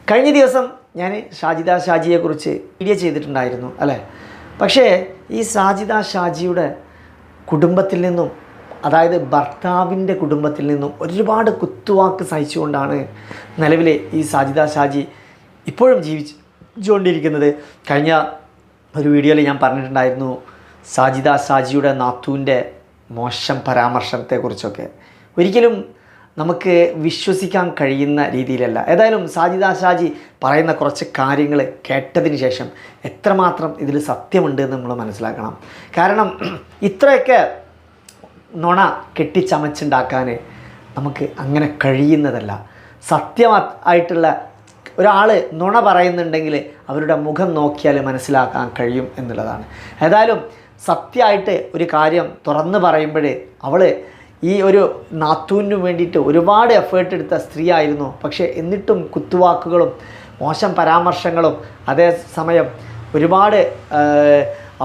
കഴിഞ്ഞ ദിവസം ഞാൻ ഷാജിദ ഷാജിയെക്കുറിച്ച് വീഡിയോ ചെയ്തിട്ടുണ്ടായിരുന്നു അല്ലേ. പക്ഷേ ഈ ഷാജിദ ഷാജിയുടെ കുടുംബത്തിൽ നിന്നും, അതായത് ഭർത്താവിൻ്റെ കുടുംബത്തിൽ നിന്നും ഒരുപാട് കുത്തുവാക്ക് സഹിച്ചുകൊണ്ടാണ് നിലവിലെ ഈ ഷാജിദ ഷാജി ഇപ്പോഴും ജീവിച്ചുകൊണ്ടിരിക്കുന്നത്. കഴിഞ്ഞ ഒരു വീഡിയോയിൽ ഞാൻ പറഞ്ഞിട്ടുണ്ടായിരുന്നു ഷാജിദ ഷാജിയുടെ നാത്തൂൻ്റെ മോശം പരാമർശത്തെക്കുറിച്ചൊക്കെ. ഒരിക്കലും നമുക്ക് വിശ്വസിക്കാൻ കഴിയുന്ന രീതിയിലല്ല. ഏതായാലും ഷാജിദ ഷാജി പറയുന്ന കുറച്ച് കാര്യങ്ങൾ കേട്ടതിന് ശേഷം എത്രമാത്രം ഇതിൽ സത്യമുണ്ട് എന്ന് നമ്മൾ മനസ്സിലാക്കണം. കാരണം ഇത്രയൊക്കെ നുണ കെട്ടിച്ചമച്ചുണ്ടാക്കാൻ നമുക്ക് അങ്ങനെ കഴിയുന്നതല്ല. സത്യമായിട്ടുള്ള ഒരാൾ നുണ പറയുന്നുണ്ടെങ്കിൽ അവരുടെ മുഖം നോക്കിയാൽ മനസ്സിലാക്കാൻ കഴിയും എന്നുള്ളതാണ്. ഏതായാലും സത്യമായിട്ട് ഒരു കാര്യം തുറന്ന് പറയുമ്പോൾ അവൾ ഈ ഒരു നാത്തൂന് വേണ്ടിയിട്ട് ഒരുപാട് എഫേർട്ട് എടുത്ത സ്ത്രീ ആയിരുന്നു. പക്ഷേ എന്നിട്ടും കുത്തുവാക്കുകളും മോശം പരാമർശങ്ങളും അതേസമയം ഒരുപാട്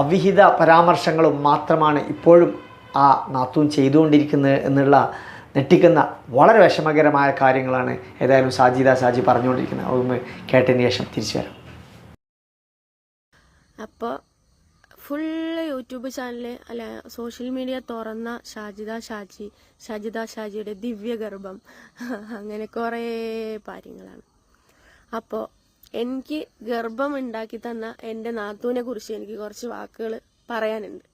അവിഹിത പരാമർശങ്ങളും മാത്രമാണ് ഇപ്പോഴും ആ നാത്തൂൻ ചെയ്തുകൊണ്ടിരിക്കുന്നത് എന്നുള്ള ഞെട്ടിക്കുന്ന വളരെ വിഷമകരമായ കാര്യങ്ങളാണ് ഏതായാലും ഷാജിദ ഷാജി പറഞ്ഞുകൊണ്ടിരിക്കുന്നത്. ഒന്ന് കേട്ടതിന് ശേഷം തിരിച്ചു വരാം. അപ്പോൾ ഫുള്ള് യൂട്യൂബ് ചാനൽ അല്ല സോഷ്യൽ മീഡിയ തുറന്ന ഷാജിദ ഷാജിയുടെ ദിവ്യഗർഭം, അങ്ങനെ കുറേ കാര്യങ്ങളാണ്. അപ്പോൾ എനിക്ക് ഗർഭം ഉണ്ടാക്കി തന്ന എൻ്റെ നാത്തൂനെ കുറിച്ച് എനിക്ക് കുറച്ച് വാക്കുകൾ പറയാനുണ്ട്.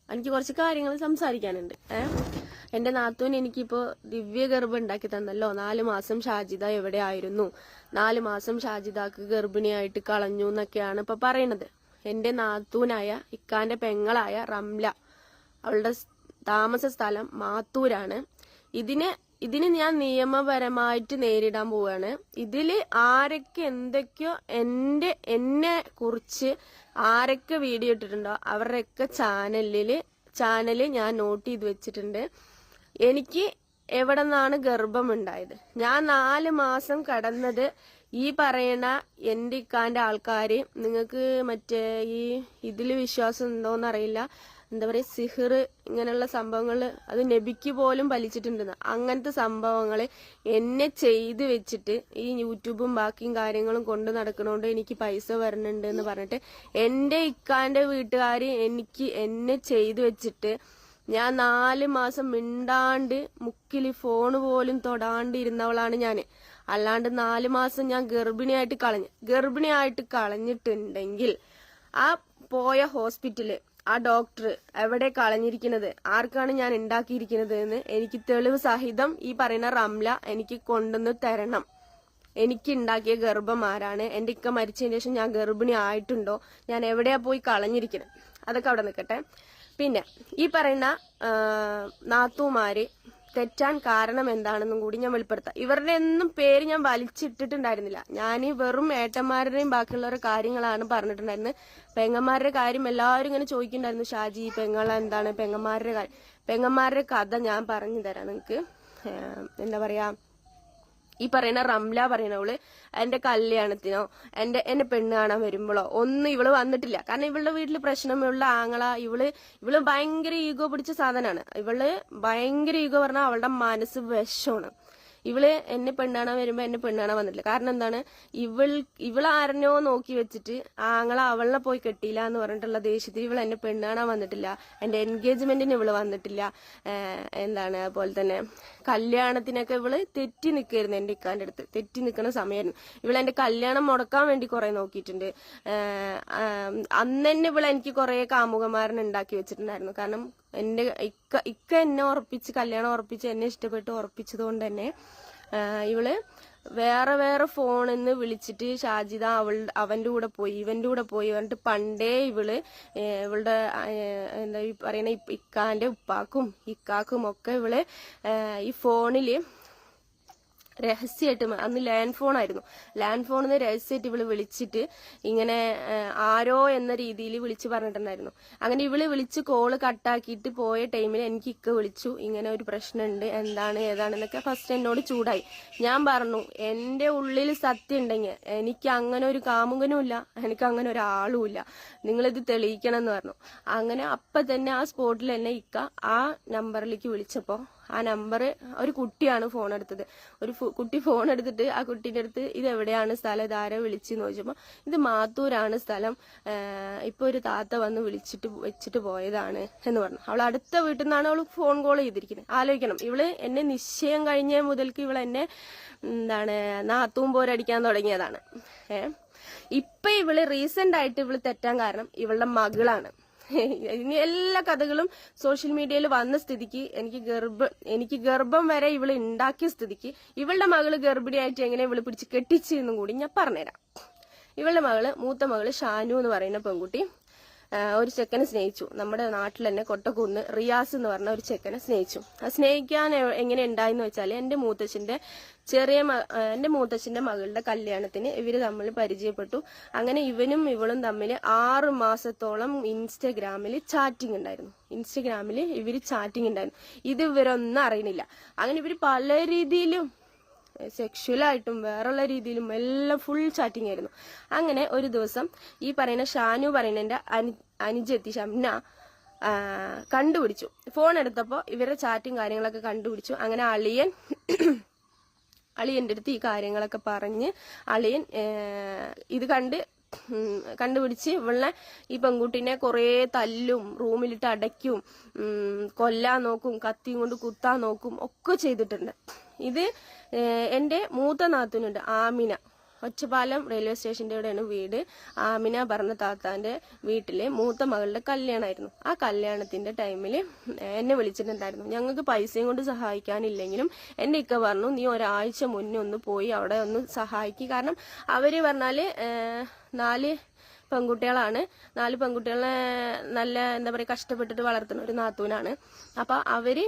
എനിക്ക് കുറച്ച് കാര്യങ്ങൾ സംസാരിക്കാനുണ്ട്. എൻ്റെ നാത്തൂൻ എനിക്കിപ്പോൾ ദിവ്യഗർഭം ഉണ്ടാക്കി തന്നല്ലോ. 4 മാസം ഷാജിദ എവിടെ ആയിരുന്നു, 4 മാസം ഷാജിദക്ക് ഗർഭിണിയായിട്ട് കളഞ്ഞു എന്നൊക്കെയാണ് ഇപ്പോൾ പറയണത്. എൻ്റെ നാത്തൂനായ ഇക്കാന്റെ പെങ്ങളായ റംല, അവളുടെ താമസ സ്ഥലം മാത്തൂരാണ്. ഇതിന് ഞാൻ നിയമപരമായിട്ട് നേരിടാൻ പോവുകയാണ്. ഇതില് ആരൊക്കെ എന്തൊക്കെയോ എന്നെ കുറിച്ച് ആരൊക്കെ വീഡിയോ ഇട്ടിട്ടുണ്ടോ അവരുടെയൊക്കെ ചാനല് ഞാൻ നോട്ട് ചെയ്ത് വെച്ചിട്ടുണ്ട്. എനിക്ക് എവിടെ നിന്നാണ് ഗർഭം ഉണ്ടായത്, ഞാൻ 4 മാസം കടന്നത് ഈ പറയുന്ന എൻ്റെ ഇക്കാന്റെ ആൾക്കാര്, നിങ്ങൾക്ക് മറ്റേ ഈ ഇതില് വിശ്വാസം ഉണ്ടോന്നറിയില്ല, എന്താ പറയുക, സിഹിർ ഇങ്ങനെയുള്ള സംഭവങ്ങൾ അത് നബിക്ക് പോലും വലിച്ചിട്ടുണ്ടെന്ന്. അങ്ങനത്തെ സംഭവങ്ങൾ എന്നെ ചെയ്ത് വെച്ചിട്ട് ഈ യൂട്യൂബും ബാക്കിയും കാര്യങ്ങളും കൊണ്ട് നടക്കണോണ്ട് എനിക്ക് പൈസ വരണുണ്ട് എന്ന് പറഞ്ഞിട്ട് എൻ്റെ ഇക്കാന്റെ വീട്ടുകാർ എന്നെ ചെയ്ത് വെച്ചിട്ട് ഞാൻ 4 മാസം മിണ്ടാണ്ട് മുക്കിൽ ഫോണ് പോലും തൊടാണ്ട് ഇരുന്നവളാണ് ഞാൻ. അല്ലാണ്ട് 4 മാസം ഞാൻ ഗർഭിണിയായിട്ട് കളഞ്ഞിട്ടുണ്ടെങ്കിൽ ആ പോയ ഹോസ്പിറ്റല്, ആ ഡോക്ടർ എവിടെ കളഞ്ഞിരിക്കുന്നത്, ആർക്കാണ് ഞാൻ ഉണ്ടാക്കിയിരിക്കുന്നത് എന്ന് എനിക്ക് തെളിവ് സഹിതം ഈ പറയുന്ന റംല എനിക്ക് കൊണ്ടുവന്ന് തരണം. എനിക്ക് ഉണ്ടാക്കിയ ഗർഭം ആരാണ്, എൻ്റെ ഇക്ക മരിച്ചതിന് ശേഷം ഞാൻ ഗർഭിണി ആയിട്ടുണ്ടോ, ഞാൻ എവിടെയാ പോയി കളഞ്ഞിരിക്കുന്നത്, അതൊക്കെ അവിടെ നിൽക്കട്ടെ. പിന്നെ ഈ പറയുന്ന നാത്തൂമാര് തെറ്റാൻ കാരണം എന്താണെന്നും കൂടി ഞാൻ വെളിപ്പെടുത്താം. ഇവരുടെ ഒന്നും പേര് ഞാൻ വലിച്ചിട്ടിട്ടുണ്ടായിരുന്നില്ല. ഞാൻ വെറും ഏട്ടന്മാരുടെയും ബാക്കിയുള്ളവരുടെ കാര്യങ്ങളാണ് പറഞ്ഞിട്ടുണ്ടായിരുന്നത്. പെങ്ങന്മാരുടെ കാര്യം എല്ലാവരും ഇങ്ങനെ ചോദിക്കുന്നുണ്ടായിരുന്നു, ഷാജി എന്താണ് പെങ്ങന്മാരുടെ കഥ ഞാൻ പറഞ്ഞു തരാം നിങ്ങൾക്ക്. എന്താ പറയാ, ഈ പറയുന്ന റംല പറയണവള് എന്റെ കല്യാണത്തിനോ എന്നെ പെണ്ണ് കാണാൻ വരുമ്പോഴോ ഒന്നും ഇവള് വന്നിട്ടില്ല. കാരണം ഇവളുടെ വീട്ടില് പ്രശ്നമുള്ള ആങ്ങള, ഇവള് ഭയങ്കര ഈഗോ പിടിച്ച സാധനമാണ്. ഇവള് ഭയങ്കര ഈഗോ പറഞ്ഞാൽ അവളുടെ മനസ്സ് വിഷമാണ്. ഇവള് എന്നെ പെണ്ണാണാൻ വരുമ്പോ എന്നെ പെണ്ണാണാൻ വന്നിട്ടില്ല. കാരണം എന്താണ്, ഇവളാരനോ നോക്കി വെച്ചിട്ട് ആങ്ങള അവളെ പോയി കെട്ടിയില്ല എന്ന് പറഞ്ഞിട്ടുള്ള ദേഷ്യത്തിൽ ഇവൾ എന്നെ പെണ്ണാണാൻ വന്നിട്ടില്ല. എന്റെ എൻഗേജ്മെന്റിന് ഇവള് വന്നിട്ടില്ല. എന്താണ്, അതുപോലെ തന്നെ കല്യാണത്തിനൊക്കെ ഇവള് തെറ്റി നിൽക്കായിരുന്നു. എന്റെ ഇക്കാന്റെ അടുത്ത് തെറ്റി നിൽക്കുന്ന സമയമായിരുന്നു. ഇവളെന്റെ കല്യാണം മുടക്കാൻ വേണ്ടി കുറെ നോക്കിയിട്ടുണ്ട്. അന്ന് തന്നെ എനിക്ക് കുറെ കാമുകന്മാരനെ ഉണ്ടാക്കി വെച്ചിട്ടുണ്ടായിരുന്നു. കാരണം എന്റെ ഇക്ക എന്നെ കല്യാണം ഉറപ്പിച്ച് എന്നെ ഇഷ്ടപ്പെട്ട് ഉറപ്പിച്ചത് കൊണ്ട് തന്നെ ഇവള് വേറെ ഫോണിൽ നിന്ന് വിളിച്ചിട്ട് ഷാജിദ അവന്റെ കൂടെ പോയി ഇവന്റെ കൂടെ പോയി പറഞ്ഞിട്ട് പണ്ടേ ഇവളുടെ എന്താ ഈ പറയുന്ന ഇക്കാന്റെ ഉപ്പാക്കും ഇക്കാക്കും ഒക്കെ ഇവള് ഈ ഫോണില് രഹസ്യമായിട്ട്, അന്ന് ലാൻഡ് ഫോൺ ആയിരുന്നു, ലാൻഡ് ഫോണിൽ നിന്ന് രഹസ്യമായിട്ട് ഇവള് വിളിച്ചിട്ട് ഇങ്ങനെ ആരോ എന്ന രീതിയിൽ വിളിച്ച് പറഞ്ഞിട്ടുണ്ടായിരുന്നു. അങ്ങനെ ഇവള് വിളിച്ച് കോള് കട്ടാക്കിയിട്ട് പോയ ടൈമിൽ എനിക്ക് ഇക്ക വിളിച്ചു, ഇങ്ങനെ ഒരു പ്രശ്നമുണ്ട്, എന്താണ് ഏതാണെന്നൊക്കെ. ഫസ്റ്റ് എന്നോട് ചൂടായി. ഞാൻ പറഞ്ഞു, എന്റെ ഉള്ളിൽ സത്യം ഉണ്ടെങ്കിൽ എനിക്ക് അങ്ങനെ ഒരു കാമുകനും ഇല്ല, എനിക്ക് അങ്ങനെ ഒരാളും ഇല്ല, നിങ്ങളിത് തെളിയിക്കണം എന്ന് പറഞ്ഞു. അങ്ങനെ അപ്പൊ തന്നെ ആ സ്പോട്ടിൽ എന്നെ ഇക്ക ആ നമ്പറിലേക്ക് വിളിച്ചപ്പോ ആ നമ്പർ ഒരു കുട്ടിയാണ് ഫോൺ എടുത്തത്. കുട്ടി ഫോൺ എടുത്തിട്ട് ആ കുട്ടീൻ്റെ അടുത്ത് ഇത് എവിടെയാണ് സ്ഥലം, ഇതാരോ വിളിച്ചെന്ന് ചോദിച്ചപ്പോൾ ഇത് മാത്തൂരാണ് സ്ഥലം, ഇപ്പോൾ ഒരു താത്ത വന്ന് വെച്ചിട്ട് പോയതാണ് എന്ന് പറഞ്ഞു. അവൾ അടുത്ത വീട്ടിൽ നിന്നാണ് അവൾ ഫോൺ കോൾ ചെയ്തിരിക്കുന്നത്. ആലോചിക്കണം, ഇവള് എന്നെ നിശ്ചയം കഴിഞ്ഞ മുതൽക്ക് ഇവളെന്നെ നാത്തൂൻ പോരടിക്കാൻ തുടങ്ങിയതാണ്. ഇപ്പൊ ഇവള് റീസെന്റ് ആയിട്ട് ഇവള് തെറ്റാൻ കാരണം ഇവളുടെ മകളാണ്. ഇനി എല്ലാ കഥകളും സോഷ്യൽ മീഡിയയിൽ വന്ന സ്ഥിതിക്ക് എനിക്ക് ഗർഭം വരെ ഇവള് ഉണ്ടാക്കിയ സ്ഥിതിക്ക് ഇവളുടെ മകള് ഗർഭിണിയായിട്ട് എങ്ങനെ ഇവള് പിടിച്ച് കെട്ടിച്ചെന്നും കൂടി ഞാൻ പറഞ്ഞുതരാം. ഇവളുടെ മൂത്ത മകള് ഷാനു എന്ന് പറയുന്ന പെൺകുട്ടി ഒരു ചെക്കനെ സ്നേഹിച്ചു. നമ്മുടെ നാട്ടിൽ തന്നെ കൊട്ടക്കുന്ന് റിയാസ് എന്ന് പറഞ്ഞ ഒരു ചെക്കനെ സ്നേഹിച്ചു. ആ സ്നേഹിക്കാൻ എങ്ങനെ ഉണ്ടായെന്ന് വെച്ചാൽ എൻ്റെ മൂത്തച്ഛന്റെ മകളുടെ കല്യാണത്തിന് ഇവര് തമ്മിൽ പരിചയപ്പെട്ടു. അങ്ങനെ ഇവനും ഇവളും തമ്മിൽ 6 മാസത്തോളം ഇൻസ്റ്റഗ്രാമിൽ ചാറ്റിംഗ് ഉണ്ടായിരുന്നു. ഇത് ഇവരൊന്നും അറിയണില്ല. അങ്ങനെ ഇവര് പല രീതിയിലും സെക്ഷുവലായിട്ടും വേറെയുള്ള രീതിയിലും എല്ലാം ഫുൾ ചാറ്റിംഗ് ആയിരുന്നു. അങ്ങനെ ഒരു ദിവസം ഈ പറയുന്ന ഷാനു പറയുന്നതിന്റെ അനുജത്തി ഷംന കണ്ടുപിടിച്ചു. ഫോൺ എടുത്തപ്പോൾ ഇവരുടെ ചാറ്റും കാര്യങ്ങളൊക്കെ കണ്ടുപിടിച്ചു. അങ്ങനെ അളിയന്റെ അടുത്ത് ഈ കാര്യങ്ങളൊക്കെ പറഞ്ഞ് അളിയൻ ഇത് കണ്ടുപിടിച്ച് ഇവളെ ഈ പെൺകുട്ടീനെ കുറെ തല്ലും, റൂമിലിട്ട് അടയ്ക്കും, കൊല്ലാൻ നോക്കും, കത്തിയും കൊണ്ട് കുത്താൻ നോക്കും ഒക്കെ ചെയ്തിട്ടുണ്ട്. ഇത് എൻ്റെ മൂത്ത നാത്തൂനുണ്ട് ആമിന, ഒറ്റപ്പാലം റെയിൽവേ സ്റ്റേഷൻ്റെ ഇവിടെയാണ് വീട്. ആമിന പറഞ്ഞ താത്താന്റെ വീട്ടിലെ മൂത്ത മകളുടെ കല്യാണമായിരുന്നു. ആ കല്യാണത്തിന്റെ ടൈമിൽ എന്നെ വിളിച്ചിട്ടുണ്ടായിരുന്നു. ഞങ്ങൾക്ക് പൈസയും കൊണ്ട് സഹായിക്കാനില്ലെങ്കിലും എൻ്റെ ഇക്ക പറഞ്ഞു നീ ഒരാഴ്ച മുന്നേ ഒന്ന് പോയി അവിടെ ഒന്ന് സഹായിക്കും. കാരണം അവര് പറഞ്ഞാല് 4 പെൺകുട്ടികളാണ്. 4 പെൺകുട്ടികളെ നല്ല എന്താ പറയുക കഷ്ടപ്പെട്ടിട്ട് വളർത്തുന്ന ഒരു നാത്തൂനാണ്. അപ്പൊ അവരെ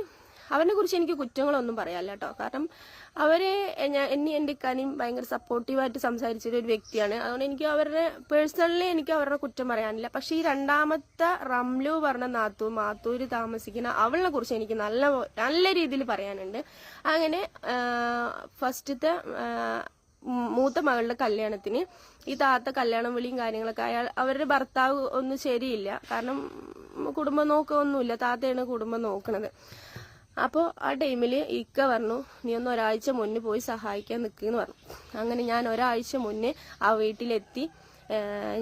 കുറിച്ച് എനിക്ക് കുറ്റങ്ങളൊന്നും പറയാല്ല കേട്ടോ. കാരണം അവര് എൻ്റെ ഇക്കാനും ഭയങ്കര സപ്പോർട്ടീവായിട്ട് സംസാരിച്ചൊരു വ്യക്തിയാണ്. അതുകൊണ്ട് എനിക്ക് പേഴ്സണലി എനിക്ക് അവരുടെ കുറ്റം പറയാനില്ല. പക്ഷെ ഈ രണ്ടാമത്തെ റംലു പറഞ്ഞ മാത്തൂര് താമസിക്കുന്ന അവളെ കുറിച്ച് എനിക്ക് നല്ല രീതിയിൽ പറയാനുണ്ട്. അങ്ങനെ ഫസ്റ്റത്തെ മൂത്ത മകളുടെ കല്യാണത്തിന് ഈ താത്ത കല്യാണം വിളിയും കാര്യങ്ങളൊക്കെ അവരുടെ ഭർത്താവ് ഒന്നും ശരിയില്ല. കാരണം കുടുംബം നോക്കൊന്നുമില്ല, താത്തയാണ് കുടുംബം നോക്കണത്. അപ്പോൾ ആ ടൈമിൽ ഇക്ക പറഞ്ഞു നീ ഒന്ന് ഒരാഴ്ച മുന്നേ പോയി സഹായിക്കാൻ നിൽക്കുമെന്ന് പറഞ്ഞു. അങ്ങനെ ഞാൻ ഒരാഴ്ച മുന്നേ ആ വീട്ടിലെത്തി.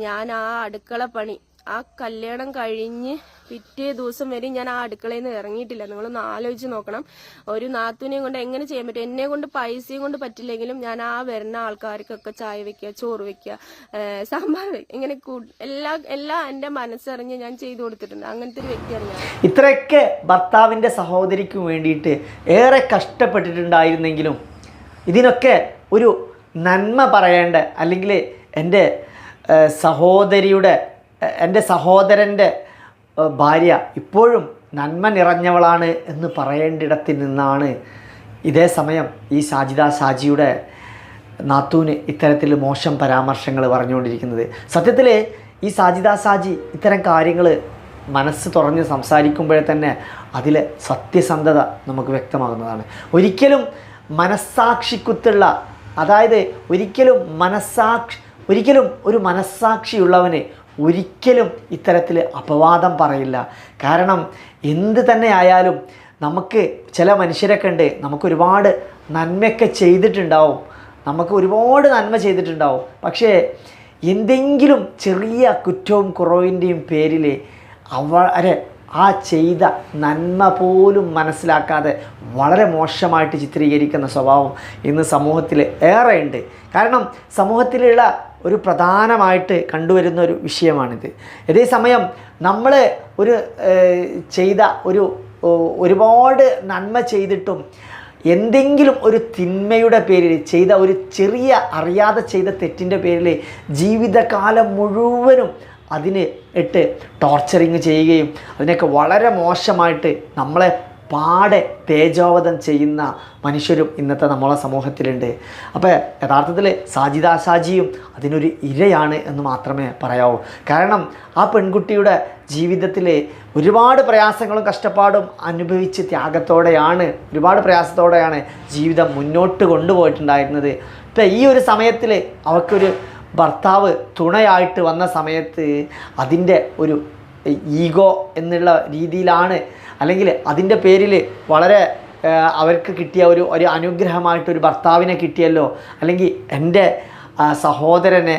ഞാൻ ആ അടുക്കള പണി ആ കല്യാണം കഴിഞ്ഞ് പിറ്റേ ദിവസം വരെ ഞാൻ ആ അടുക്കളയിൽ നിന്ന് ഇറങ്ങിയിട്ടില്ല. നിങ്ങളൊന്ന് ആലോചിച്ച് നോക്കണം. ഒരു നാത്തൂനെയും കൊണ്ട് എങ്ങനെ ചെയ്യാൻ പറ്റും? എന്നെ കൊണ്ട് പൈസയും കൊണ്ട് പറ്റില്ലെങ്കിലും ഞാൻ ആ വരുന്ന ആൾക്കാർക്കൊക്കെ ചായ വെക്കുക, ചോറ് വെക്കുക, സാമ്പാർ ഇങ്ങനെ എല്ലാം എൻ്റെ മനസ്സറിഞ്ഞ് ഞാൻ ചെയ്തു കൊടുത്തിട്ടുണ്ട്. അങ്ങനത്തെ ഒരു വ്യക്തിയാണ് ഞാൻ. ഇത്രയൊക്കെ ഭർത്താവിൻ്റെ സഹോദരിക്ക് വേണ്ടിയിട്ട് ഏറെ കഷ്ടപ്പെട്ടിട്ടുണ്ടായിരുന്നെങ്കിലും ഇതിനൊക്കെ ഒരു നന്മ പറയേണ്ട, അല്ലെങ്കിൽ എൻ്റെ സഹോദരൻ്റെ ഭാര്യ ഇപ്പോഴും നന്മ നിറഞ്ഞവളാണ് എന്ന് പറയേണ്ടിടത്ത് നിന്നാണ് ഇതേ സമയം ഈ ഷാജിയുടെ നാത്തൂന് ഇത്തരത്തിൽ മോശം പരാമർശങ്ങൾ പറഞ്ഞുകൊണ്ടിരിക്കുന്നത്. സത്യത്തിൽ ഈ ഷാജി ഇത്തരം കാര്യങ്ങൾ മനസ്സ് തുറന്ന് സംസാരിക്കുമ്പോഴേ തന്നെ അതിലെ സത്യസന്ധത നമുക്ക് വ്യക്തമാകുന്നതാണ്. ഒരിക്കലും മനസ്സാക്ഷിക്കുത്തുള്ള, അതായത് ഒരിക്കലും ഒരു മനസ്സാക്ഷിയുള്ളവന് ഒരിക്കലും ഇത്തരത്തിൽ അപവാദം പറയില്ല. കാരണം എന്ത് തന്നെ ആയാലും നമുക്ക് ചില മനുഷ്യരൊക്കെ ഉണ്ട്, നമുക്ക് ഒരുപാട് നന്മയൊക്കെ ചെയ്തിട്ടുണ്ടാവും, പക്ഷേ എന്തെങ്കിലും ചെറിയ കുറ്റവും കുറവിൻ്റെയും പേരിൽ അവരെ ആ ചെയ്ത നന്മ പോലും മനസ്സിലാക്കാതെ വളരെ മോശമായിട്ട് ചിത്രീകരിക്കുന്ന സ്വഭാവം ഇന്ന് സമൂഹത്തിൽ ഏറെയുണ്ട്. കാരണം സമൂഹത്തിലുള്ള ഒരു പ്രധാനമായിട്ട് കണ്ടുവരുന്ന ഒരു വിഷയമാണിത്. അതേസമയം നമ്മൾ ഒരുപാട് നന്മ ചെയ്തിട്ടും എന്തെങ്കിലും ഒരു തിന്മയുടെ പേരിൽ ചെയ്ത ഒരു ചെറിയ അറിയാതെ ചെയ്ത തെറ്റിൻ്റെ പേരിൽ ജീവിതകാലം മുഴുവനും അതിന് ടോർച്ചറിങ് ചെയ്യുകയും അതിനൊക്കെ വളരെ മോശമായിട്ട് നമ്മളെ പാടെ തേജോവധം ചെയ്യുന്ന മനുഷ്യരും ഇന്നത്തെ നമ്മളെ സമൂഹത്തിലുണ്ട്. അപ്പോൾ യഥാർത്ഥത്തിൽ ഷാജിയും അതിനൊരു ഇരയാണ് എന്ന് മാത്രമേ പറയാവൂ. കാരണം ആ പെൺകുട്ടിയുടെ ജീവിതത്തിൽ ഒരുപാട് പ്രയാസങ്ങളും കഷ്ടപ്പാടും അനുഭവിച്ച് ഒരുപാട് പ്രയാസത്തോടെയാണ് ജീവിതം മുന്നോട്ട് കൊണ്ടുപോയിട്ടുണ്ടായിരുന്നത്. ഇപ്പം ഈ ഒരു സമയത്തിൽ അവൾക്കൊരു ഭർത്താവ് തുണയായിട്ട് വന്ന സമയത്ത് അതിൻ്റെ ഒരു ഈഗോ എന്നുള്ള രീതിയിലാണ്, അല്ലെങ്കിൽ അതിൻ്റെ പേരിൽ വളരെ അവർക്ക് കിട്ടിയ ഒരു അനുഗ്രഹമായിട്ടൊരു ഭർത്താവിനെ കിട്ടിയല്ലോ, അല്ലെങ്കിൽ എൻ്റെ സഹോദരനെ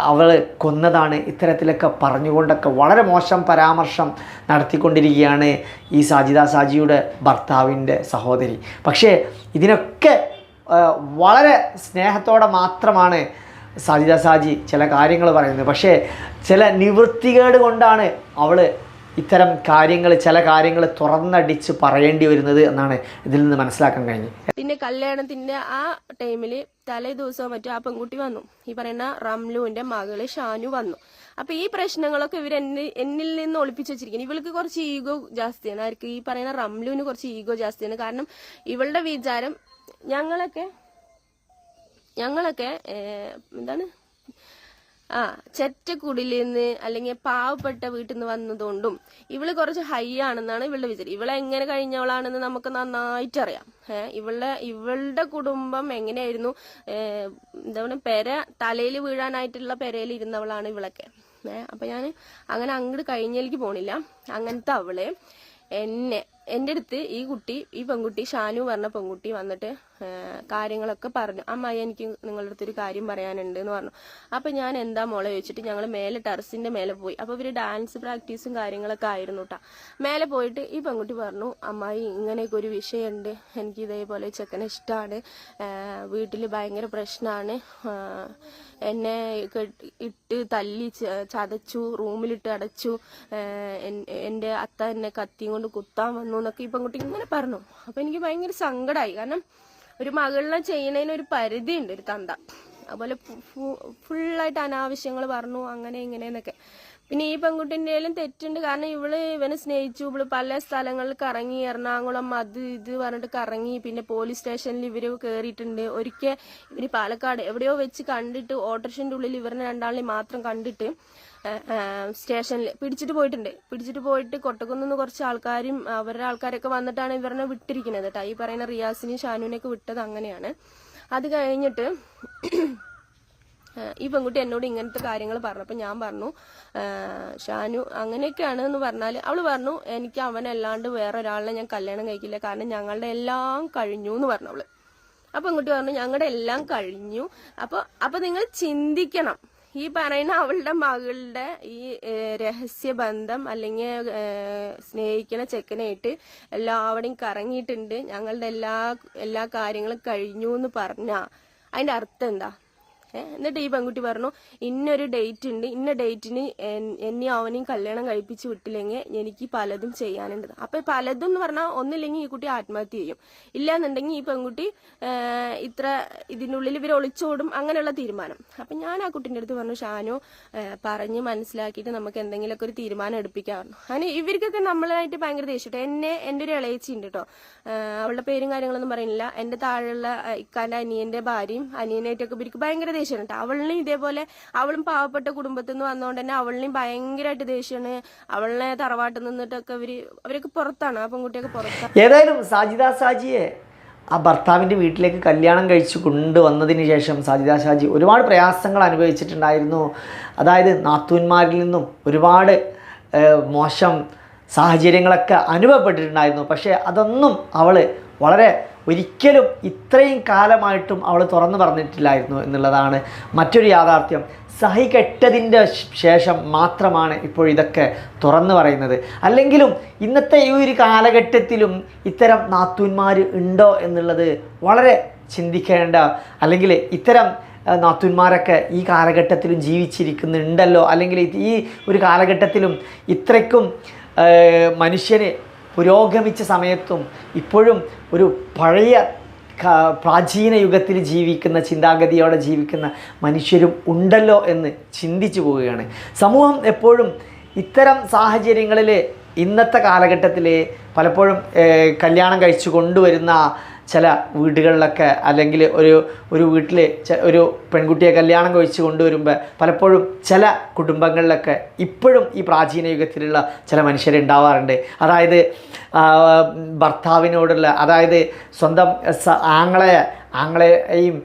അവൾ കൊന്നതാണ്, ഇത്തരത്തിലൊക്കെ പറഞ്ഞുകൊണ്ടൊക്കെ വളരെ മോശം പരാമർശം നടത്തിക്കൊണ്ടിരിക്കുകയാണ് ഈ സാജിദ ഷാജിയുടെ ഭർത്താവിൻ്റെ സഹോദരി. പക്ഷേ ഇതിനൊക്കെ വളരെ സ്നേഹത്തോടെ മാത്രമാണ് സാജിദ ഷാജി ചില കാര്യങ്ങൾ പറയുന്നത്. പക്ഷേ ചില നിവൃത്തികേട് കൊണ്ടാണ് അവൾ ഇത്തരം കാര്യങ്ങൾ, ചില കാര്യങ്ങൾ തുറന്നടിച്ച് പറയേണ്ടി വരുന്നത് എന്നാണ് ഇതിൽ നിന്ന് മനസ്സിലാക്കാൻ കഴിഞ്ഞത്. പിന്നെ കല്യാണത്തിന്റെ ആ ടൈമില് തലേ ദിവസവും മറ്റും ആ പെൺകുട്ടി വന്നു, ഈ പറയുന്ന റംലുവിന്റെ മകള് ഷാനു വന്നു. അപ്പൊ ഈ പ്രശ്നങ്ങളൊക്കെ ഇവർ എന്നിൽ നിന്ന് ഒളിപ്പിച്ച് വെച്ചിരിക്കുന്നു. ഇവൾക്ക് കുറച്ച് ഈഗോ ജാസ്തിയാണ്. ആർക്ക്? ഈ പറയുന്ന റംലുവിന് കുറച്ച് ഈഗോ ജാസ്തിയാണ്. കാരണം ഇവളുടെ വിചാരം ഞങ്ങളൊക്കെ എന്താണ് ചെറ്റക്കുടിയിൽ നിന്ന് അല്ലെങ്കിൽ പാവപ്പെട്ട വീട്ടിൽ നിന്ന് വന്നതുകൊണ്ടും ഇവള് കുറച്ച് ഹൈ ആണെന്നാണ് ഇവളുടെ വിചാരം. ഇവളെ എങ്ങനെ കഴിഞ്ഞവളാണെന്ന് നമുക്ക് നന്നായിട്ട് അറിയാം. ഇവളുടെ കുടുംബം എങ്ങനെയായിരുന്നു, എന്താണ് തലയിൽ വീഴാനായിട്ടുള്ള പെരയിൽ ഇരുന്നവളാണ് ഇവളൊക്കെ. അപ്പൊ ഞാൻ അങ്ങനെ അങ്ങോട്ട് കഴിഞ്ഞേലേക്ക് പോണില്ല. അങ്ങനത്തെ അവള് എൻ്റെ അടുത്ത് ഈ പെൺകുട്ടി ഷാനു പറഞ്ഞ പെൺകുട്ടി വന്നിട്ട് കാര്യങ്ങളൊക്കെ പറഞ്ഞു. അമ്മായി, എനിക്ക് നിങ്ങളുടെ അടുത്തൊരു കാര്യം പറയാനുണ്ട് എന്ന് പറഞ്ഞു. അപ്പൊ ഞാൻ എന്താ മോളെ ചോദിച്ചിട്ട് ഞങ്ങൾ മേലെ ടെറസിന്റെ മേലെ പോയി. അപ്പൊ ഇവര് ഡാൻസ് പ്രാക്ടീസും കാര്യങ്ങളൊക്കെ ആയിരുന്നു കേട്ടാ. മേലെ പോയിട്ട് ഈ പെൺകുട്ടി പറഞ്ഞു, അമ്മായി ഇങ്ങനെയൊക്കെ ഒരു വിഷയമുണ്ട്, എനിക്ക് ഇതേപോലെ ചെക്കനെ ഇഷ്ടമാണ്, വീട്ടിൽ ഭയങ്കര പ്രശ്നമാണ്, എന്നെ ഇട്ട് തല്ലി ചതച്ചു, റൂമിലിട്ട് അടച്ചു, എൻ്റെ അത്ത എന്നെ കത്തിയും കൊണ്ട് കുത്താൻ വന്നു എന്നൊക്കെ ഈ പെൺകുട്ടി ഇങ്ങനെ പറഞ്ഞു. അപ്പൊ എനിക്ക് ഭയങ്കര സങ്കടമായി. കാരണം ഒരു മകളിനെ ചെയ്യണതിന് ഒരു പരിധിയുണ്ട്, ഒരു തന്ത. അതുപോലെ ഫുള്ളായിട്ട് അനാവശ്യങ്ങൾ പറഞ്ഞു, അങ്ങനെ ഇങ്ങനെയെന്നൊക്കെ. പിന്നെ ഈ പെൺകുട്ടിൻ്റെയിലും തെറ്റുണ്ട്. കാരണം ഇവനെ സ്നേഹിച്ചു, ഇവള് പല സ്ഥലങ്ങളിൽ കറങ്ങി, എറണാകുളം അത് ഇത് പറഞ്ഞിട്ട് കറങ്ങി. പിന്നെ പോലീസ് സ്റ്റേഷനിൽ ഇവര് കയറിയിട്ടുണ്ട്. ഒരിക്കൽ ഇവര് പാലക്കാട് എവിടെയോ വെച്ച് കണ്ടിട്ട്, ഓട്ടോറിക്ഷൻ്റെ ഉള്ളിൽ ഇവരുടെ രണ്ടാളിനെ മാത്രം കണ്ടിട്ട് സ്റ്റേഷനിൽ പിടിച്ചിട്ട് പോയിട്ട് കൊട്ടക്കുന്ന് കുറച്ച് ആൾക്കാരും അവരുടെ ആൾക്കാരൊക്കെ വന്നിട്ടാണ് ഇവരെ വിട്ടിരിക്കുന്നത് കേട്ടോ. ഈ പറയുന്ന റിയാസിനെയും ഷാനുവിനെയൊക്കെ വിട്ടത് അങ്ങനെയാണ്. അത് കഴിഞ്ഞിട്ട് ഈ പെൺകുട്ടി എന്നോട് ഇങ്ങനത്തെ കാര്യങ്ങൾ പറഞ്ഞപ്പോൾ ഞാൻ പറഞ്ഞു, ഷാനു അങ്ങനെയൊക്കെയാണ് എന്ന് പറഞ്ഞാൽ അവള് പറഞ്ഞു, എനിക്ക് അവനല്ലാണ്ട് വേറെ ഒരാളിനെ ഞാൻ കല്യാണം കഴിക്കില്ല, കാരണം ഞങ്ങളുടെ എല്ലാം കഴിഞ്ഞു എന്ന് പറഞ്ഞു അവള്. അപ്പൊ പെൺകുട്ടി പറഞ്ഞു, ഞങ്ങളുടെ എല്ലാം കഴിഞ്ഞു. അപ്പൊ നിങ്ങൾ ചിന്തിക്കണം, ഈ പറയുന്ന അവളുടെ മകളുടെ ഈ രഹസ്യബന്ധം അല്ലെങ്കിൽ സ്നേഹിക്കണ ചെക്കനായിട്ട് എല്ലാവരുടെയും കറങ്ങിയിട്ടുണ്ട്, ഞങ്ങളുടെ എല്ലാ കാര്യങ്ങളും കഴിഞ്ഞു എന്ന് പറഞ്ഞാ അതിന്റെ അർത്ഥം എന്താ? എന്നിട്ട് ഈ പെൺകുട്ടി പറഞ്ഞു, ഇന്നൊരു ഡേറ്റ് ഉണ്ട്, ഇന്ന ഡേറ്റിന് എന്നെ അവനെയും കല്യാണം കഴിപ്പിച്ച് വിട്ടില്ലെങ്കിൽ എനിക്ക് പലതും ചെയ്യാനുണ്ട്. അപ്പൊ പലതും എന്ന് പറഞ്ഞാൽ ഒന്നില്ലെങ്കിൽ ഈ കുട്ടി ആത്മഹത്യ ചെയ്യും, ഇല്ലാന്നുണ്ടെങ്കിൽ ഈ പെൺകുട്ടി ഇതിനുള്ളിൽ ഇവർ ഒളിച്ചോടും, അങ്ങനെയുള്ള തീരുമാനം. അപ്പൊ ഞാൻ ആ കുട്ടീൻ്റെ അടുത്ത് പറഞ്ഞു, ഷാനു പറഞ്ഞ് മനസ്സിലാക്കിയിട്ട് നമുക്ക് എന്തെങ്കിലുമൊക്കെ ഒരു തീരുമാനം എടുപ്പിക്കാറുണ്ട്. അങ്ങനെ ഇവർക്കൊക്കെ നമ്മളായിട്ട് ഭയങ്കര ദേഷ്യട്ടോ. എൻ്റെ ഒരു ഇളയച്ചി ഉണ്ട് കേട്ടോ, അവളുടെ പേരും കാര്യങ്ങളൊന്നും പറയുന്നില്ല. എൻ്റെ താഴെയുള്ള ഇക്കാൻ്റെ അനിയന്റെ ഭാര്യയും അനിയനായിട്ടൊക്കെ ഇവർക്ക് ഭയങ്കര ദേഷ്യമാണ്. അവളിനെ ഇതേപോലെ, അവളും പാവപ്പെട്ട കുടുംബത്തിൽ നിന്ന് വന്നതുകൊണ്ട് തന്നെ അവളിനെയും ഭയങ്കരമായിട്ട് ദേഷ്യമാണ്. അവളിനെ തറവാട്ടിൽ നിന്നിട്ടൊക്കെ അവരൊക്കെ പുറത്താണ്, ആ പെൺകുട്ടിയൊക്കെ പുറത്താണ്. ഏതായാലും സാജിദ ഷാജിയെ ആ ഭർത്താവിൻ്റെ വീട്ടിലേക്ക് കല്യാണം കഴിച്ചു കൊണ്ടുവന്നതിന് ശേഷം സാജിദ ഷാജി ഒരുപാട് പ്രയാസങ്ങൾ അനുഭവിച്ചിട്ടുണ്ടായിരുന്നു. അതായത് നാത്തൂന്മാരിൽ നിന്നും ഒരുപാട് മോശം സാഹചര്യങ്ങളൊക്കെ അനുഭവപ്പെട്ടിട്ടുണ്ടായിരുന്നു. പക്ഷേ അതൊന്നും അവൾ ഒരിക്കലും ഇത്രയും കാലമായിട്ടും അവൾ തുറന്നു പറഞ്ഞിട്ടില്ലായിരുന്നു എന്നുള്ളതാണ് മറ്റൊരു യാഥാർത്ഥ്യം. സഹികെട്ടതിൻ്റെ ശേഷം മാത്രമാണ് ഇപ്പോൾ ഇതൊക്കെ തുറന്നു പറയുന്നത്. അല്ലെങ്കിലും ഇന്നത്തെ ഈ ഒരു കാലഘട്ടത്തിലും ഇത്തരം നാത്തൂന്മാർ ഉണ്ടോ എന്നുള്ളത് വളരെ ചിന്തിക്കേണ്ട, അല്ലെങ്കിൽ ഇത്തരം നാത്തൂന്മാരൊക്കെ ഈ കാലഘട്ടത്തിലും ജീവിച്ചിരിക്കുന്നുണ്ടല്ലോ, അല്ലെങ്കിൽ ഈ ഒരു കാലഘട്ടത്തിലും ഇത്രയ്ക്കും മനുഷ്യന് പുരോഗമിച്ച സമയത്തും ഇപ്പോഴും ഒരു പഴയ പ്രാചീന യുഗത്തിൽ ജീവിക്കുന്ന, ചിന്താഗതിയോടെ ജീവിക്കുന്ന മനുഷ്യരും ഉണ്ടല്ലോ എന്ന് ചിന്തിച്ചു പോവുകയാണ്. സമൂഹം എപ്പോഴും ഇത്തരം സാഹചര്യങ്ങളിൽ ഇന്നത്തെ കാലഘട്ടത്തിൽ പലപ്പോഴും കല്യാണം കഴിച്ചു കൊണ്ടുവരുന്ന ചില വീടുകളിലൊക്കെ, അല്ലെങ്കിൽ ഒരു വീട്ടിൽ ഒരു പെൺകുട്ടിയെ കല്യാണം കഴിച്ച് കൊണ്ടുവരുമ്പോൾ പലപ്പോഴും ചില കുടുംബങ്ങളിലൊക്കെ ഇപ്പോഴും ഈ പ്രാചീന യുഗത്തിലുള്ള ചില മനുഷ്യരുണ്ടാവാറുണ്ട്. അതായത് ഭർത്താവിനോടുള്ള, അതായത് സ്വന്തം ആങ്ങളെയും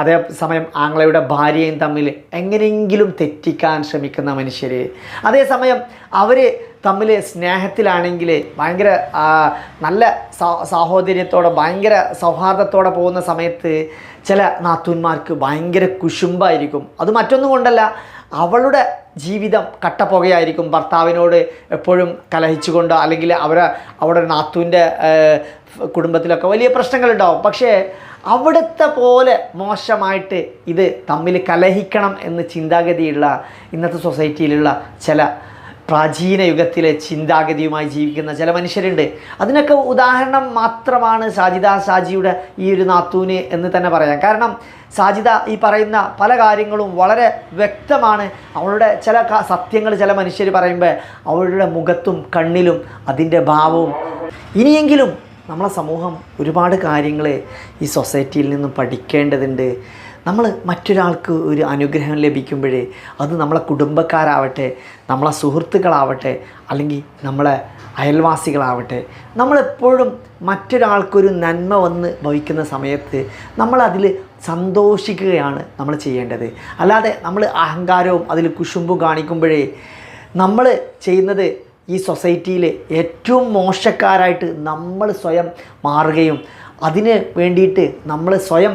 അതേസമയം ആങ്ങളയുടെ ഭാര്യയും തമ്മിൽ എങ്ങനെയെങ്കിലും തെറ്റിക്കാൻ ശ്രമിക്കുന്ന മനുഷ്യർ, അതേസമയം അവർ തമ്മിൽ സ്നേഹത്തിലാണെങ്കിൽ ഭയങ്കര നല്ല സാഹോദര്യത്തോടെ ഭയങ്കര സൗഹാർദ്ദത്തോടെ പോകുന്ന സമയത്ത് ചില നാത്തൂന്മാർക്ക് ഭയങ്കര കുശുമ്പായിരിക്കും. അത് മറ്റൊന്നും കൊണ്ടല്ല, അവളുടെ ജീവിതം കട്ടപ്പുകയായിരിക്കും. ഭർത്താവിനോട് എപ്പോഴും കലഹിച്ചുകൊണ്ട്, അല്ലെങ്കിൽ അവിടെ നാത്തൂൻ്റെ കുടുംബത്തിലൊക്കെ വലിയ പ്രശ്നങ്ങളുണ്ടാവും. പക്ഷേ അവിടുത്തെ പോലെ മോശമായിട്ട് ഇത് തമ്മിൽ കലഹിക്കണം എന്ന് ചിന്താഗതിയുള്ള ഇന്നത്തെ സൊസൈറ്റിയിലുള്ള ചില പ്രാചീന യുഗത്തിലെ ചിന്താഗതിയുമായി ജീവിക്കുന്ന ചില മനുഷ്യരുണ്ട്. അതിനൊക്കെ ഉദാഹരണം മാത്രമാണ് സാജിദ ഷാജിയുടെ ഈ ഒരു നാത്തൂന് എന്ന് തന്നെ പറയാം. കാരണം സാജിദ ഈ പറയുന്ന പല കാര്യങ്ങളും വളരെ വ്യക്തമാണ്. അവളുടെ ചില സത്യങ്ങൾ ചില മനുഷ്യർ പറയുമ്പോൾ അവളുടെ മുഖത്തും കണ്ണിലും അതിൻ്റെ ഭാവവും. ഇനിയെങ്കിലും നമ്മളെ സമൂഹം ഒരുപാട് കാര്യങ്ങൾ ഈ സൊസൈറ്റിയിൽ നിന്നും പഠിക്കേണ്ടതുണ്ട്. നമ്മൾ മറ്റൊരാൾക്ക് ഒരു അനുഗ്രഹം ലഭിക്കുമ്പോഴേ അത് നമ്മളെ കുടുംബക്കാരാവട്ടെ, നമ്മളെ സുഹൃത്തുക്കളാവട്ടെ, അല്ലെങ്കിൽ നമ്മളെ അയൽവാസികളാവട്ടെ, നമ്മളെപ്പോഴും മറ്റൊരാൾക്കൊരു നന്മ വന്ന് ഭവിക്കുന്ന സമയത്ത് നമ്മളതിൽ സന്തോഷിക്കുകയാണ് നമ്മൾ ചെയ്യേണ്ടത്. അല്ലാതെ നമ്മൾ അഹങ്കാരവും അതിൽ കുശുമ്പും കാണിക്കുമ്പോഴേ നമ്മൾ ചെയ്യുന്നത് ഈ സൊസൈറ്റിയിൽ ഏറ്റവും മോശക്കാരായിട്ട് നമ്മൾ സ്വയം മാറുകയും അതിന് വേണ്ടിയിട്ട് നമ്മൾ സ്വയം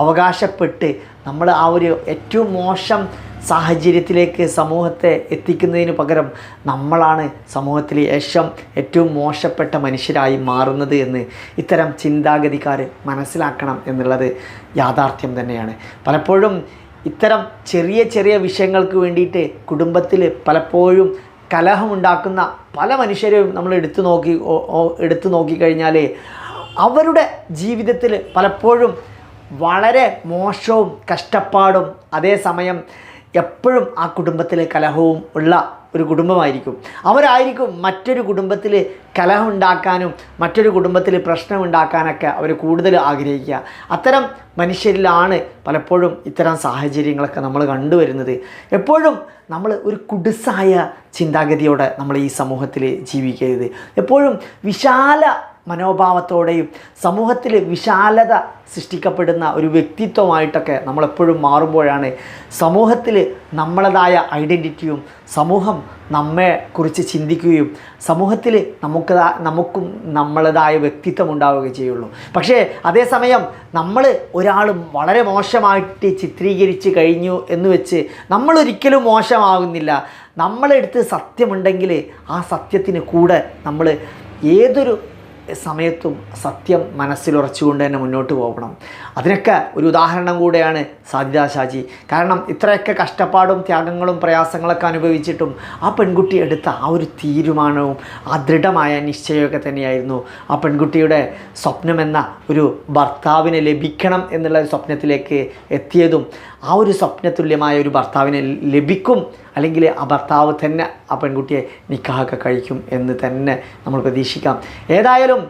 അവകാശപ്പെട്ട് നമ്മൾ ആ ഒരു ഏറ്റവും മോശം സാഹചര്യത്തിലേക്ക് സമൂഹത്തെ എത്തിക്കുന്നതിന് പകരം നമ്മളാണ് സമൂഹത്തിലെ ഏറ്റവും മോശപ്പെട്ട മനുഷ്യരായി മാറുന്നത് എന്ന് ഇത്തരം ചിന്താഗതിക്കാർ മനസ്സിലാക്കണം എന്നുള്ളത് യാഥാർത്ഥ്യം തന്നെയാണ്. പലപ്പോഴും ഇത്തരം ചെറിയ ചെറിയ വിഷയങ്ങൾക്ക് വേണ്ടിയിട്ട് കുടുംബത്തിൽ പലപ്പോഴും കലഹമുണ്ടാക്കുന്ന പല മനുഷ്യരെയും നമ്മൾ എടുത്തു നോക്കിക്കഴിഞ്ഞാൽ അവരുടെ ജീവിതത്തിൽ പലപ്പോഴും വളരെ മോശവും കഷ്ടപ്പാടും അതേസമയം എപ്പോഴും ആ കുടുംബത്തിൽ കലഹവും ഉള്ള ഒരു കുടുംബമായിരിക്കും. അവരായിരിക്കും മറ്റൊരു കുടുംബത്തിൽ കലഹം ഉണ്ടാക്കാനും മറ്റൊരു കുടുംബത്തിൽ പ്രശ്നം ഉണ്ടാക്കാനൊക്കെ അവർ കൂടുതൽ ആഗ്രഹിക്കുക. അത്തരം മനുഷ്യരിലാണ് പലപ്പോഴും ഇത്തരം സാഹചര്യങ്ങളൊക്കെ നമ്മൾ കണ്ടുവരുന്നത്. എപ്പോഴും നമ്മൾ ഒരു കുടുസായ ചിന്താഗതിയോടെ നമ്മൾ ഈ സമൂഹത്തിൽ ജീവിക്കരുത്. എപ്പോഴും വിശാല മനോഭാവത്തോടെയും സമൂഹത്തിൽ വിശാലത സൃഷ്ടിക്കപ്പെടുന്ന ഒരു വ്യക്തിത്വമായിട്ടൊക്കെ നമ്മളെപ്പോഴും മാറുമ്പോഴാണ് സമൂഹത്തിൽ നമ്മളതായ ഐഡൻറ്റിറ്റിയും സമൂഹം നമ്മെക്കുറിച്ച് ചിന്തിക്കുകയും സമൂഹത്തിൽ നമുക്കും നമ്മളതായ വ്യക്തിത്വം ഉണ്ടാവുകയും ചെയ്യുള്ളൂ. പക്ഷേ അതേസമയം നമ്മൾ ഒരാളും വളരെ മോശമായിട്ട് ചിത്രീകരിച്ച് കഴിഞ്ഞു എന്ന് വെച്ച് നമ്മളൊരിക്കലും മോശമാകുന്നില്ല. നമ്മളെടുത്ത് സത്യമുണ്ടെങ്കിൽ ആ സത്യത്തിന് കൂടെ നമ്മൾ ഏതൊരു സമയത്തും സത്യം മനസ്സിലുറച്ചുകൊണ്ട് തന്നെ മുന്നോട്ട് പോകണം. അതിനൊക്കെ ഒരു ഉദാഹരണം കൂടെയാണ് സാജിദ ഷാജി. കാരണം ഇത്രയൊക്കെ കഷ്ടപ്പാടും ത്യാഗങ്ങളും പ്രയാസങ്ങളൊക്കെ അനുഭവിച്ചിട്ടും ആ പെൺകുട്ടി എടുത്ത ആ ഒരു തീരുമാനവും ആ ദൃഢമായ നിശ്ചയമൊക്കെ തന്നെയായിരുന്നു ആ പെൺകുട്ടിയുടെ സ്വപ്നമെന്ന ഒരു ഭർത്താവിനെ ലഭിക്കണം എന്നുള്ള ഒരു സ്വപ്നത്തിലേക്ക് എത്തിയതും ആ ഒരു സ്വപ്നതുല്യമായ ഒരു ഭർത്താവിനെ ലഭിക്കും, അല്ലെങ്കിൽ ആ ഭർത്താവ് തന്നെ ആ പെൺകുട്ടിയെ നിക്കാഹൊക്കെ കഴിക്കും എന്ന് തന്നെ നമ്മൾ പ്രതീക്ഷിക്കാം. ഏതായാലും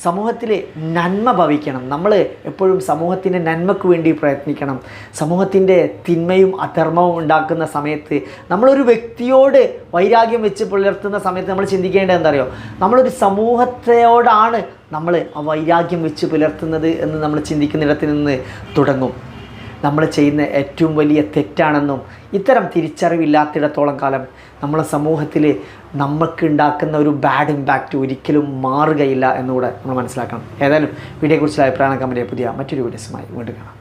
സമൂഹത്തിൽ നന്മ ഭവിക്കണം. നമ്മൾ എപ്പോഴും സമൂഹത്തിൻ്റെ നന്മയ്ക്ക് വേണ്ടി പ്രയത്നിക്കണം. സമൂഹത്തിൻ്റെ തിന്മയും അധർമ്മവും ഉണ്ടാക്കുന്ന സമയത്ത് നമ്മളൊരു വ്യക്തിയോട് വൈരാഗ്യം വെച്ച് പുലർത്തുന്ന സമയത്ത് നമ്മൾ ചിന്തിക്കേണ്ടത് എന്താ അറിയോ? നമ്മളൊരു സമൂഹത്തോടാണ് നമ്മൾ ആ വൈരാഗ്യം വെച്ച് പുലർത്തുന്നത് എന്ന് നമ്മൾ ചിന്തിക്കുന്നിടത്ത് നിന്ന് തുടങ്ങും. നമ്മൾ ചെയ്യുന്ന ഏറ്റവും വലിയ തെറ്റാണെന്നും ഇത്തരം തിരിച്ചറിവില്ലാത്തിടത്തോളം കാലം നമ്മളെ സമൂഹത്തിൽ നമുക്ക് ഉണ്ടാക്കുന്ന ഒരു ബാഡ് ഇമ്പാക്റ്റ് ഒരിക്കലും മാറുകയില്ല എന്നുകൂടെ നമ്മൾ മനസ്സിലാക്കണം. ഏതായാലും വീഡിയോയെക്കുറിച്ചുള്ള അഭിപ്രായം കമൻറ്റ് പുതിയ മറ്റൊരു വീഡിയോസുമായി വീണ്ടും കാണാം.